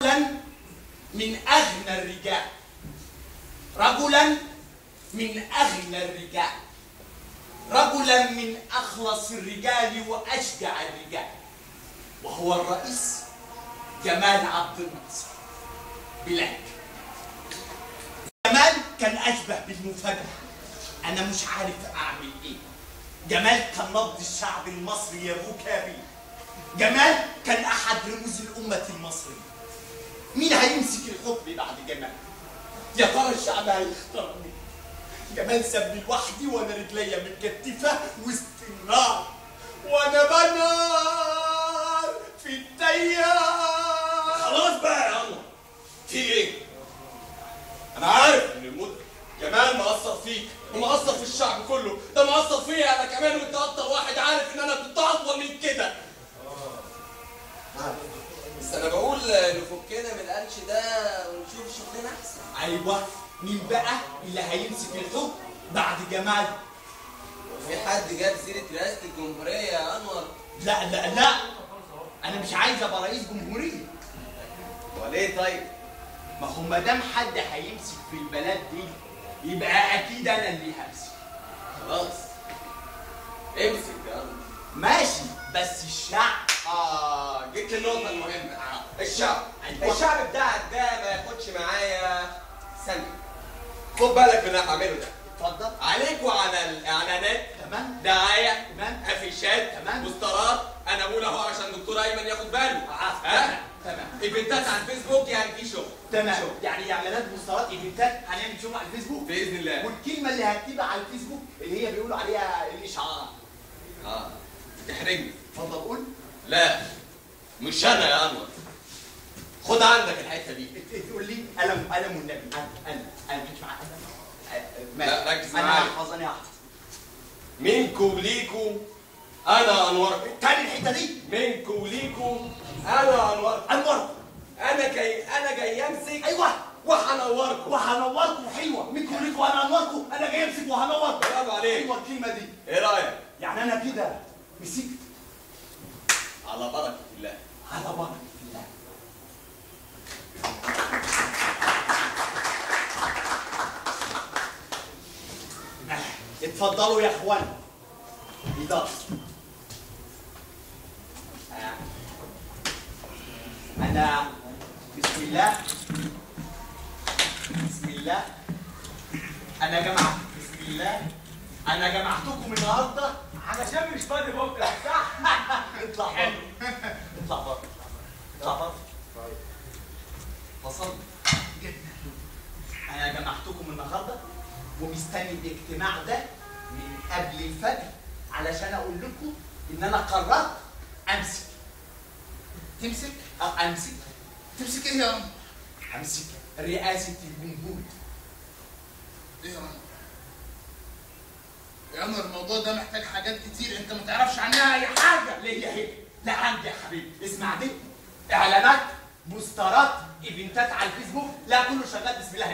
رجلا من أغنى الرجال، رجلا من أغنى الرجال، رجلا من أخلص الرجال وأشجع الرجال، وهو الرئيس جمال عبد الناصر. بلاد جمال كان أشبه بالمفاجأة، أنا مش عارف أعمل إيه. جمال كان نبض الشعب المصري يا أبو كابي. جمال كان أحد رموز الأمة المصرية. مين هيمسك الحكم بعد جمال؟ يا ترى الشعب هيختار مين؟ جمال سابني لوحدي وانا رجليا متكتفه وسط النار، وانا بنار في التيار. خلاص بقى يا الله، في ايه؟ انا عارف ان المدرك جمال مقصر فيك ومقصر في الشعب كله، ده مقصر فيا انا كمان، وانت اكتر واحد عارف ان انا كنت اطول من كده. بس انا بقول نفكنا من القلش ده ونشوف شغلنا احسن. ايوه، مين بقى اللي هيمسك الحكم بعد جمال؟ وفي حد جاب سيره رئاسه الجمهوريه يا انور؟ لا لا لا، انا مش عايز ابقى رئيس جمهوريه. وليه طيب؟ ما هو ما دام حد هيمسك في البلد دي يبقى اكيد انا اللي همسك. خلاص امسك يا انور. ماشي، بس الشعب. جبت النقطه المهمه. الشعب. أيوة. الشعب بتاعك ده ما ياخدش معايا ثانيه. خد بالك من اللي هعمله ده. اتفضل. عليك وعلى الاعلانات، تمام. دعايه، تمام. افيشات، تمام. بوسترات. انا بقول اهو عشان دكتور ايمن ياخد باله. تمام تمام ايفنتات على الفيسبوك، يعني في شغل. تمام. يعني اعلانات بوسترات ايفنتات هنعمل شغل على الفيسبوك باذن الله. والكلمه اللي هكتبها على الفيسبوك اللي هي بيقولوا عليها الاشعار. تحرجني. اتفضل قول. لا مش انا يا انور، خد عندك الحته دي. تقول لي قلم والنبي. انا مش معاك قلم. لا، ركز انا معايا. هحفظ. انا هحفظ. منكم ليكم انا انور. تاني الحته دي. منكم ليكم انا انور. انور. انا جاي امسك. ايوه. وهنوركم. وهنوركم. حلوه. منكم ليكم وانا انوركم. انا جاي امسك وهنور. برافو عليك. حلوه الكلمه دي. ايه رايك؟ يعني انا كده مسكت. على بركه الله. على بركه الله. اتفضلوا يا اخوان. إدارة. أنا بسم الله أنا جمعتكم النهارده علشان مش فاضي بكره. صح؟ اطلع بره. اطلع بره. اطلع بره. فصل جدا. أنا جمعتكم النهارده ومستني الاجتماع ده من قبل الفجر علشان اقول لكم ان انا قررت امسك. تمسك؟ امسك. تمسك ايه يا عم؟ امسك رئاسة الجمهورية. ايه يا عم؟ يا عم الموضوع ده محتاج حاجات كتير انت ما تعرفش عنها اي حاجة. ليه يا هيك؟ لا عندي يا حبيبي. اسمع دي. اعلانات، بوسترات، ايفنتات على الفيسبوك، لا كله شغال. بسم الله.